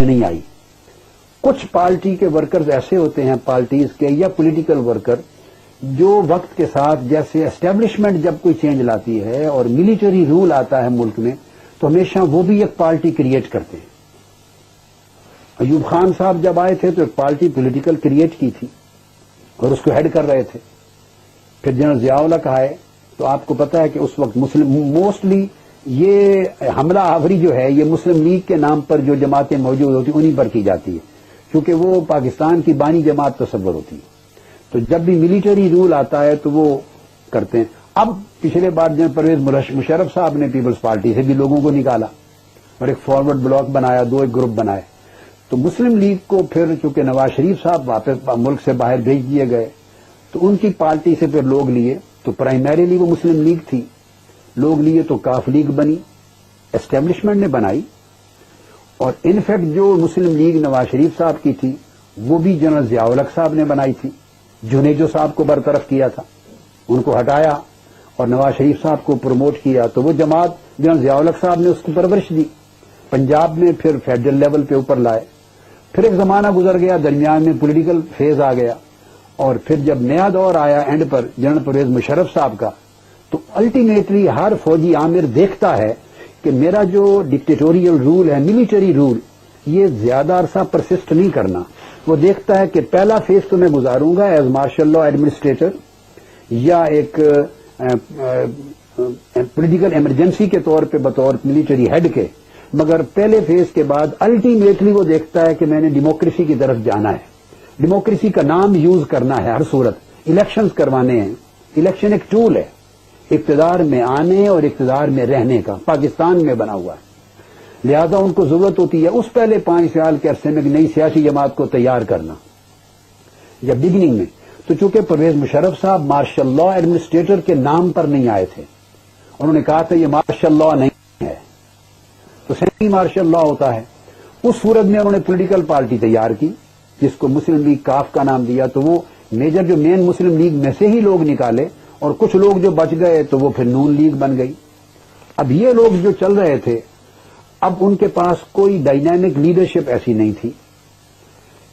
نہیں آئی. کچھ پارٹی کے ورکرز ایسے ہوتے ہیں پارٹیز کے یا پولیٹیکل ورکر جو وقت کے ساتھ جیسے اسٹیبلشمنٹ جب کوئی چینج لاتی ہے اور ملٹری رول آتا ہے ملک میں تو ہمیشہ وہ بھی ایک پارٹی کریٹ کرتے ہیں. ایوب خان صاحب جب آئے تھے تو ایک پارٹی پولیٹیکل کریٹ کی تھی اور اس کو ہیڈ کر رہے تھے. پھر جنرل ضیاء الحق آئے تو آپ کو پتا ہے کہ اس وقت مسلم موسٹلی یہ حملہ آوری جو ہے یہ مسلم لیگ کے نام پر جو جماعتیں موجود ہوتی ہیں انہیں پر کی جاتی ہے کیونکہ وہ پاکستان کی بانی جماعت تصور ہوتی ہے. تو جب بھی ملٹری رول آتا ہے تو وہ کرتے ہیں. اب پچھلے بار جنرل پرویز مشرف صاحب نے پیپلز پارٹی سے بھی لوگوں کو نکالا اور ایک فارورڈ بلاک بنایا, ایک گروپ بنائے. تو مسلم لیگ کو پھر چونکہ نواز شریف صاحب واپس ملک سے باہر بھیج دیے گئے تو ان کی پارٹی سے پھر لوگ لیے تو پرائمریلی وہ مسلم لیگ تھی. لوگ لیے تو کاف لیگ بنی, اسٹیبلشمنٹ نے بنائی. اور انفیکٹ جو مسلم لیگ نواز شریف صاحب کی تھی وہ بھی جنرل ضیاء الحق صاحب نے بنائی تھی. جنیجو صاحب کو برطرف کیا تھا, ان کو ہٹایا اور نواز شریف صاحب کو پروموٹ کیا تو وہ جماعت جنرل ضیاء الحق صاحب نے اس کو پرورش دی. پنجاب میں پھر فیڈرل لیول پہ اوپر لائے. پھر ایک زمانہ گزر گیا, درمیان میں پولیٹیکل فیز آ گیا اور پھر جب نیا دور آیا اینڈ پر جنرل پرویز مشرف صاحب کا تو الٹیمیٹلی ہر فوجی عامر دیکھتا ہے کہ میرا جو ڈکٹیٹوریل رول ہے ملٹری رول یہ زیادہ عرصہ پرسسٹ نہیں کرنا. وہ دیکھتا ہے کہ پہلا فیز تو میں گزاروں گا ایز مارشل لا ایڈمنسٹریٹر یا ایک پولیٹیکل ایمرجنسی کے طور پہ بطور ملٹری ہیڈ کے, مگر پہلے فیز کے بعد الٹیمیٹلی وہ دیکھتا ہے کہ میں نے ڈیموکریسی کی طرف جانا ہے. ڈیموکریسی کا نام یوز کرنا ہے ہر صورت, الیکشنز کروانے ہیں. الیکشن ایک ٹول ہے اقتدار میں آنے اور اقتدار میں رہنے کا, پاکستان میں بنا ہوا ہے. لہذا ان کو ضرورت ہوتی ہے اس پہلے 5 سال کے عرصے میں ایک نئی سیاسی جماعت کو تیار کرنا. جب بگننگ میں تو چونکہ پرویز مشرف صاحب مارشل لا ایڈمنسٹریٹر کے نام پر نہیں آئے تھے, انہوں نے کہا تھا یہ مارشل لا نہیں ہے تو سیمی مارشل لا ہوتا ہے. اس صورت میں انہوں نے پولیٹیکل پارٹی تیار کی جس کو مسلم لیگ کاف کا نام دیا. تو وہ میجر جو مین مسلم لیگ میں سے ہی لوگ نکالے اور کچھ لوگ جو بچ گئے تو وہ پھر نون لیگ بن گئی. اب یہ لوگ جو چل رہے تھے اب ان کے پاس کوئی ڈائنامک لیڈرشپ ایسی نہیں تھی.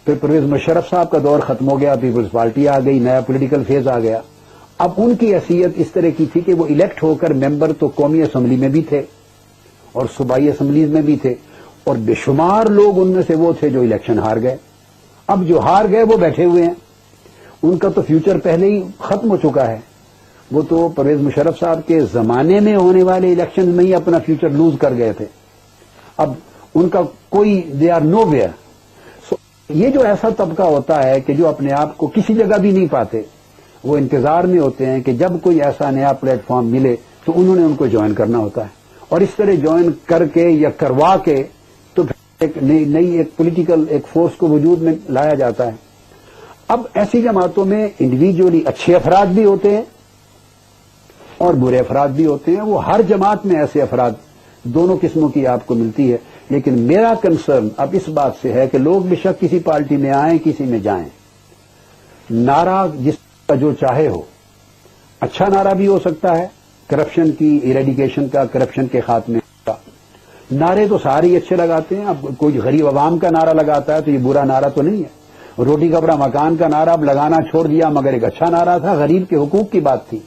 پھر پرویز مشرف صاحب کا دور ختم ہو گیا, پیپلز پارٹی آ گئی, نیا پولیٹیکل فیز آ گیا. اب ان کی حیثیت اس طرح کی تھی کہ وہ الیکٹ ہو کر ممبر تو قومی اسمبلی میں بھی تھے اور صوبائی اسمبلیز میں بھی تھے اور بے شمار لوگ ان میں سے وہ تھے جو الیکشن ہار گئے. اب جو ہار گئے وہ بیٹھے ہوئے ہیں, ان کا تو فیوچر پہلے ہی ختم ہو چکا ہے. وہ تو پرویز مشرف صاحب کے زمانے میں ہونے والے الیکشن میں ہی اپنا فیوچر لوز کر گئے تھے. اب ان کا کوئی دے آر نو ویئر. یہ جو ایسا طبقہ ہوتا ہے کہ جو اپنے آپ کو کسی جگہ بھی نہیں پاتے, وہ انتظار میں ہوتے ہیں کہ جب کوئی ایسا نیا پلیٹ فارم ملے تو انہوں نے ان کو جوائن کرنا ہوتا ہے اور اس طرح جوائن کر کے یا کروا کے تو ایک نئی ایک پولیٹیکل ایک فورس کو وجود میں لایا جاتا ہے. اب ایسی جماعتوں میں انڈیویجولی اچھے افراد بھی ہوتے ہیں اور برے افراد بھی ہوتے ہیں. وہ ہر جماعت میں ایسے افراد دونوں قسموں کی آپ کو ملتی ہے. لیکن میرا کنسرن اب اس بات سے ہے کہ لوگ بے شک کسی پارٹی میں آئیں کسی میں جائیں, نعرہ جس کا جو چاہے ہو, اچھا نعرہ بھی ہو سکتا ہے کرپشن کی ایریڈیکیشن کا, کرپشن کے خاتمے کا. نعرے تو سارے ہی اچھے لگاتے ہیں. اب کوئی غریب عوام کا نعرہ لگاتا ہے تو یہ برا نعرہ تو نہیں ہے. روٹی کپڑا مکان کا نعرہ اب لگانا چھوڑ دیا مگر ایک اچھا نعرہ تھا, غریب کے حقوق کی بات تھی.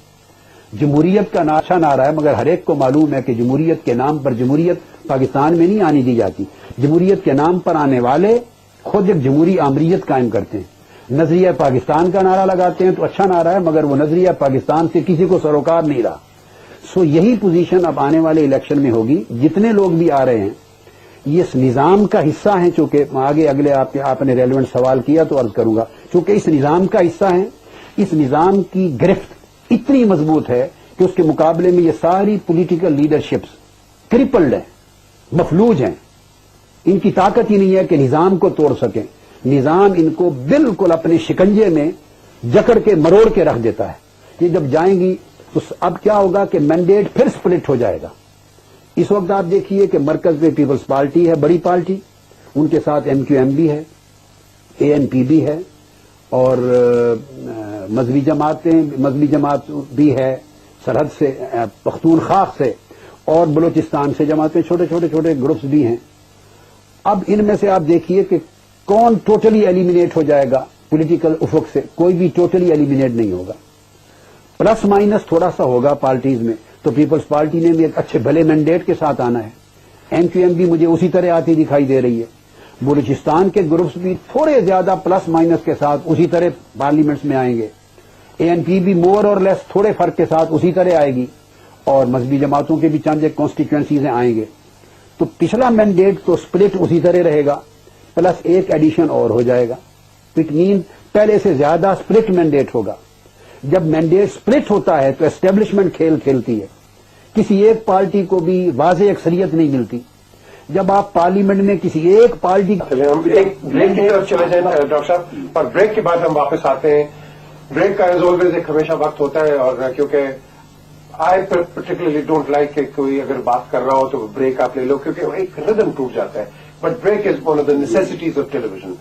جمہوریت کا اچھا نعرہ ہے مگر ہر ایک کو معلوم ہے کہ جمہوریت کے نام پر جمہوریت پاکستان میں نہیں آنے دی جاتی. جمہوریت کے نام پر آنے والے خود ایک جمہوری آمریت قائم کرتے ہیں. نظریہ پاکستان کا نعرہ لگاتے ہیں تو اچھا نعرہ ہے مگر وہ نظریہ پاکستان سے کسی کو سروکار نہیں رہا. سو یہی پوزیشن اب آنے والے الیکشن میں ہوگی. جتنے لوگ بھی آ رہے ہیں یہ اس نظام کا حصہ ہیں. چونکہ آگے اگلے آپ نے ریلیونٹ سوال کیا تو عرض کروں گا, چونکہ اس نظام کا حصہ ہیں. اس نظام کی گرفت اتنی مضبوط ہے کہ اس کے مقابلے میں یہ ساری پولیٹیکل لیڈرشپس کرپلڈ ہیں, مفلوج ہیں. ان کی طاقت ہی نہیں ہے کہ نظام کو توڑ سکیں. نظام ان کو بالکل اپنے شکنجے میں جکڑ کے مروڑ کے رکھ دیتا ہے. یہ جب جائیں گی تو اب کیا ہوگا کہ مینڈیٹ پھر سپلٹ ہو جائے گا. اس وقت آپ دیکھیے کہ مرکز میں پیپلز پارٹی ہے, بڑی پارٹی, ان کے ساتھ ایم کیو ایم بھی ہے, اے این پی بھی ہے اور مذہبی جماعت بھی ہے سرحد سے, پختونخوا سے اور بلوچستان سے جماعتیں, چھوٹے چھوٹے گروپس بھی ہیں. اب ان میں سے آپ دیکھیے کہ کون ٹوٹلی ایلیمینیٹ ہو جائے گا پولیٹیکل افق سے. کوئی بھی ٹوٹلی ایلیمینیٹ نہیں ہوگا. پلس مائنس تھوڑا سا ہوگا پارٹیز میں. تو پیپلز پارٹی نے بھی ایک اچھے بھلے مینڈیٹ کے ساتھ آنا ہے. ایم کیو ایم بھی مجھے اسی طرح آتی دکھائی دے رہی ہے. بلوچستان کے گروپس بھی تھوڑے زیادہ پلس مائنس کے ساتھ اسی طرح پارلیمنٹس میں آئیں گے. اے این پی بھی مور اور لیس تھوڑے فرق کے ساتھ اسی طرح آئے گی. اور مذہبی جماعتوں کے بھی چند ایک کانسٹیچوئنسیز آئیں گے. تو پچھلا مینڈیٹ تو سپلٹ اسی طرح رہے گا, پلس ایک ایڈیشن اور ہو جائے گا. اٹ مین پہلے سے زیادہ سپلٹ مینڈیٹ ہوگا. جب مینڈیٹ سپلٹ ہوتا ہے تو اسٹیبلشمنٹ کھیل کھیلتی ہے. کسی ایک پارٹی کو بھی واضح اکثریت نہیں ملتی. جب آپ پارلیمنٹ میں کسی ایک پارٹی ہم ایک بریک کی طرف چلے جائیں ڈاکٹر صاحب, اور بریک کے بعد ہم واپس آتے ہیں. بریک کا ایز آلویز ایک ہمیشہ وقت ہوتا ہے, اور کیونکہ آئی پرٹیکولرلی ڈونٹ لائک کہ کوئی اگر بات کر رہا ہو تو بریک آپ لے لو, کیونکہ ایک ردم ٹوٹ جاتا ہے. But break is one of the necessities of television.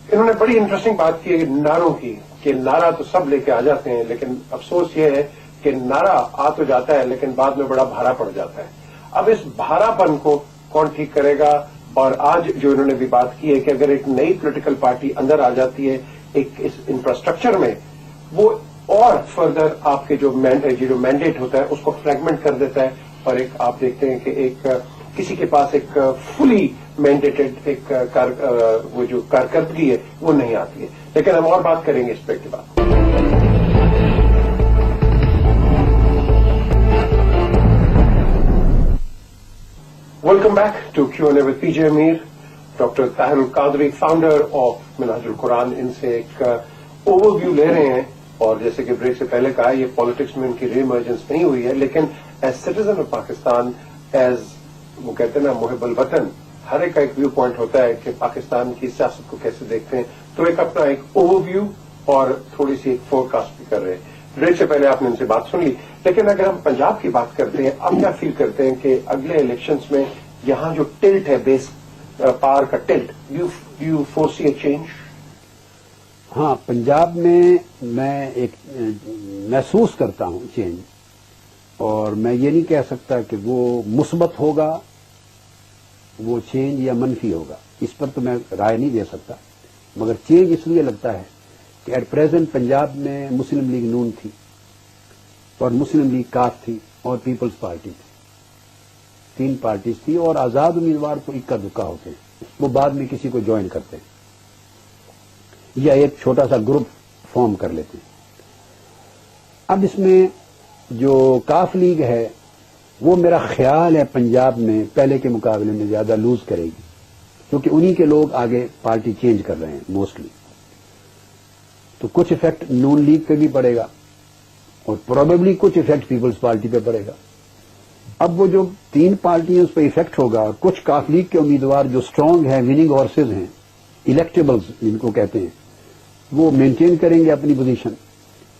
انہوں نے بڑی انٹرسٹنگ بات کی ہے نعروں کی, کہ نعرہ تو سب لے کے آ جاتے ہیں, لیکن افسوس یہ ہے کہ نعرہ آ تو جاتا ہے لیکن بعد میں بڑا بھارا پڑ جاتا ہے. اب اس بھارا پن کو کون ٹھیک کرے گا؟ اور آج جو انہوں نے بھی بات کی ہے کہ اگر ایک نئی پولیٹیکل پارٹی اندر آ جاتی ہے ایک اس انفراسٹرکچر میں, وہ اور فردر آپ کے جو مینڈیٹ ہوتا ہے اس کو فریگمنٹ کر دیتا ہے, اور ایک آپ دیکھتے ہیں کہ ایک کسی کے پاس ایک فلی مینڈیٹڈ ایک وہ جو کارکردگی ہے وہ نہیں آتی ہے. لیکن ہم اور بات کریں گے اس پہ کے بعد. Welcome back to Q&A with PJ Amir. Doctor Tahir al-Qadri, founder of Minhaj al-Quran, ان سے ایک اوور ویو لے رہے ہیں. اور جیسے کہ بریک سے پہلے کہا, یہ پالیٹکس میں ان کی ری ایمرجنس نہیں ہوئی ہے, لیکن as citizen of Pakistan, as وہ کہتے ہیں نا محب الوطن, ہر ایک کا ایک ویو پوائنٹ ہوتا ہے کہ پاکستان کی سیاست کو کیسے دیکھتے ہیں. تو ایک اپنا ایک اوور ویو اور تھوڑی سی ایک فور کاسٹ بھی کر رہے ہیں. بریک سے پہلے آپ نے ان سے بات سن لی, لیکن اگر ہم پنجاب کی بات کرتے ہیں, آپ کیا فیل کرتے ہیں کہ اگلے الیکشنز میں یہاں جو ٹلٹ ہے, بیس پاور کا tilt, you foresee a change? ہاں, پنجاب میں ایک محسوس کرتا ہوں چینج, اور میں یہ نہیں کہہ سکتا کہ وہ مثبت ہوگا وہ چینج یا منفی ہوگا, اس پر تو میں رائے نہیں دے سکتا. مگر چینج اس لیے لگتا ہے کہ ایٹ پریزنٹ پنجاب میں مسلم لیگ نون تھی, اور مسلم لیگ کاف تھی, اور پیپلز پارٹی تھی. 3 پارٹیز تھی, اور آزاد امیدوار تو اکا دکا ہوتے ہیں, وہ بعد میں کسی کو جوائن کرتے ہیں یا ایک چھوٹا سا گروپ فارم کر لیتے ہیں. اب اس میں جو کاف لیگ ہے وہ میرا خیال ہے پنجاب میں پہلے کے مقابلے میں زیادہ لوز کرے گی, کیونکہ انہی کے لوگ آگے پارٹی چینج کر رہے ہیں موسٹلی. تو کچھ افیکٹ نون لیگ پہ بھی پڑے گا, اور پروبیبلی کچھ افیکٹ پیپلز پارٹی پہ پڑے گا. اب وہ جو 3 پارٹیاں اس پہ افیکٹ ہوگا, اور کچھ کاف لیگ کے امیدوار جو اسٹرانگ ہیں, وننگ ہارسز ہیں, الیکٹیبلز جن کو کہتے ہیں, وہ مینٹین کریں گے اپنی پوزیشن.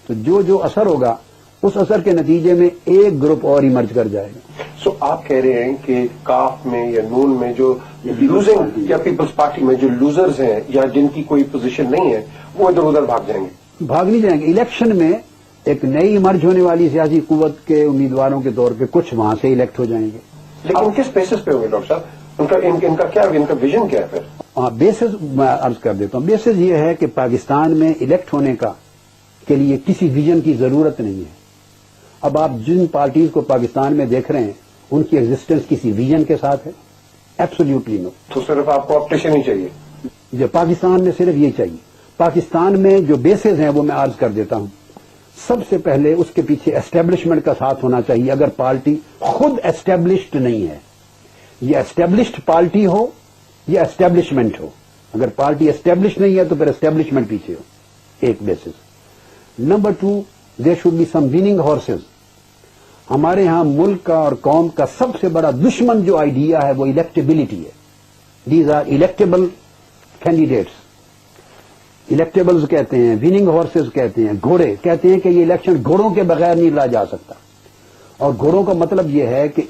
تو جو اثر ہوگا اس اثر کے نتیجے میں ایک گروپ اور ایمرج کر جائے گا. سو آپ کہہ رہے ہیں کہ کاف میں یا نون میں جو لوزنگ, یا پیپلز پارٹی میں جو لوزرز ہیں یا جن کی کوئی پوزیشن نہیں ہے, وہ ادھر ادھر بھاگ جائیں گے؟ بھاگ نہیں جائیں گے. الیکشن میں ایک نئی ایمرج ہونے والی سیاسی قوت کے امیدواروں کے طور پہ کچھ وہاں سے الیکٹ ہو جائیں گے. لیکن کس بیسس پہ ہوں گے ڈاکٹر صاحب؟ ان کا ویژن کیا ہے پھر؟ بیسز میں عرض کر دیتا ہوں. بیسز یہ ہے کہ پاکستان میں الیکٹ ہونے کے لیے کسی ویژن کی ضرورت نہیں ہے. اب آپ جن پارٹیز کو پاکستان میں دیکھ رہے ہیں ان کی ایگزسٹنس کسی ویژن کے ساتھ ہے؟ ایبسولوٹلی نو. تو صرف آپ کو اپٹیشن ہی چاہیے؟ جو پاکستان میں صرف یہ چاہیے. پاکستان میں جو بیسز ہیں وہ میں عرض کر دیتا ہوں. سب سے پہلے اس کے پیچھے اسٹیبلشمنٹ کا ساتھ ہونا چاہیے. اگر پارٹی خود اسٹیبلشڈ نہیں ہے, یہ اسٹیبلشڈ پارٹی ہو یا اسٹیبلشمنٹ ہو. اگر پارٹی اسٹیبلش نہیں ہے تو پھر اسٹیبلشمنٹ پیچھے ہو, ایک basis. Number 2, there should be some winning horses. ہمارے ہاں ملک کا اور قوم کا سب سے بڑا دشمن جو آئیڈیا ہے وہ الیکٹیبلٹی ہے. These are electable candidates. Electables کہتے ہیں, وننگ ہارسز کہتے ہیں, گھوڑے کہتے ہیں کہ یہ الیکشن گھوڑوں کے بغیر نہیں لڑا جا سکتا. اور گھوڑوں کا مطلب یہ ہے کہ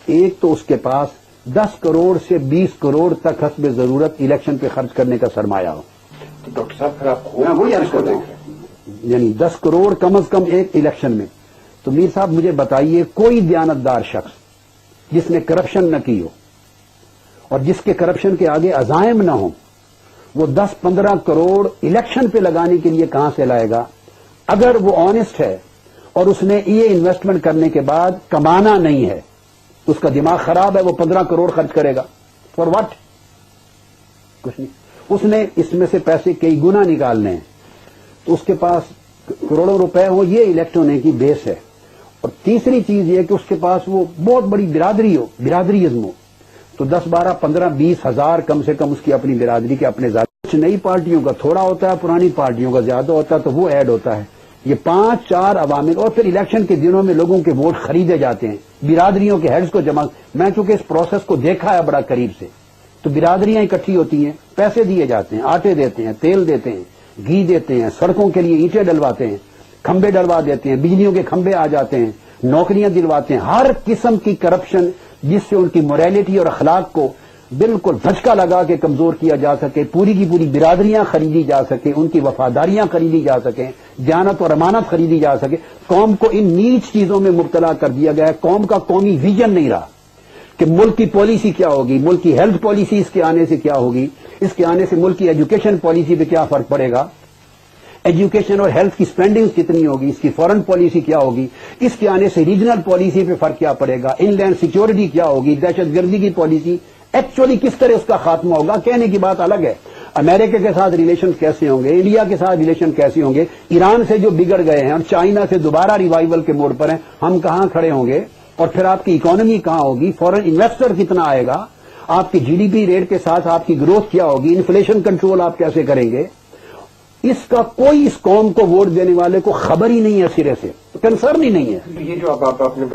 ایک تو اس کے پاس 10 کروڑ سے 20 کروڑ تک حسب ضرورت الیکشن پہ خرچ کرنے کا سرمایہ ہو. تو ڈاکٹر صاحب پھر آپ یعنی 10 کروڑ کم از کم ایک الیکشن میں. تو میر صاحب مجھے بتائیے کوئی دیانتدار شخص جس نے کرپشن نہ کی ہو اور جس کے کرپشن کے آگے عزائم نہ ہوں، وہ 10-15 کروڑ الیکشن پہ لگانے کے لیے کہاں سے لائے گا؟ اگر وہ آنےسٹ ہے اور اس نے یہ انویسٹمنٹ کرنے کے بعد کمانا نہیں ہے تو اس کا دماغ خراب ہے، وہ 15 کروڑ خرچ کرے گا فار واٹ؟ کچھ نہیں. اس نے اس میں سے پیسے کئی گنا نکالنے ہیں تو اس کے پاس کروڑوں روپے ہو، یہ الیکٹ ہونے کی بیس ہے. اور تیسری چیز یہ کہ اس کے پاس وہ بہت بڑی برادری ہو، برادریزم ہو، تو 10, 12, 15, 20 ہزار کم سے کم اس کی اپنی برادری کے اپنے ذات. کچھ نئی پارٹیوں کا تھوڑا ہوتا ہے، پرانی پارٹیوں کا زیادہ ہوتا ہے، تو وہ ایڈ ہوتا ہے. یہ 5-4 عوامل، اور پھر الیکشن کے دنوں میں لوگوں کے ووٹ خریدے جاتے ہیں، برادریوں کے ہیڈز کو جمع. میں چونکہ اس پروسیس کو دیکھا ہے بڑا قریب سے، تو برادریاں اکٹھی ہوتی ہیں، پیسے دیے جاتے ہیں، آٹے دیتے ہیں، تیل دیتے ہیں، گھی دیتے ہیں، سڑکوں کے لیے اینٹیں ڈلواتے ہیں، کھمبے ڈلوا دیتے ہیں، بجلیوں کے کھمبے آ جاتے ہیں، نوکریاں دلواتے ہیں. ہر قسم کی کرپشن جس سے ان کی موریلٹی اور اخلاق کو بالکل دھچکا لگا کے کمزور کیا جا سکے، پوری کی پوری برادریاں خریدی جا سکیں، ان کی وفاداریاں خریدی جا سکیں، دیانت اور امانت خریدی جا سکے. قوم کو ان نیچ چیزوں میں مبتلا کر دیا گیا ہے. قوم کا قومی ویژن نہیں رہا کہ ملک کی پالیسی کیا ہوگی، ملک کی ہیلتھ پالیسی اس کے آنے سے کیا ہوگی، اس کے آنے سے ملک کی ایجوکیشن پالیسی پہ کیا فرق پڑے گا، ایجوکیشن اور ہیلتھ کی سپینڈنگ کتنی ہوگی، اس کی فورن پالیسی کیا ہوگی، اس کے آنے سے ریجنل پالیسی پہ فرق کیا پڑے گا، ان لینڈ سیکیورٹی کیا ہوگی، دہشت گردی کی پالیسی ایکچولی کس طرح اس کا خاتمہ ہوگا. کہنے کی بات الگ ہے. امریکہ کے ساتھ ریلیشن کیسے ہوں گے، انڈیا کے ساتھ ریلیشن کیسے ہوں گے، ایران سے جو بگڑ گئے ہیں اور چائنا سے دوبارہ ریوائیول کے موڑ پر ہیں، ہم کہاں کھڑے ہوں گے، اور پھر آپ کی اکانومی کہاں ہوگی، فورن انویسٹر کتنا آئے گا، آپ کی جی ڈی پی ریٹ کے ساتھ آپ کی گروتھ کیا ہوگی، انفلیشن کنٹرول آپ کیسے کریں گے. اس کا کوئی اس قوم کو ووٹ دینے والے کو خبر ہی نہیں ہے، سرے سے کنسرن ہی نہیں ہے. یہ جو آپ نے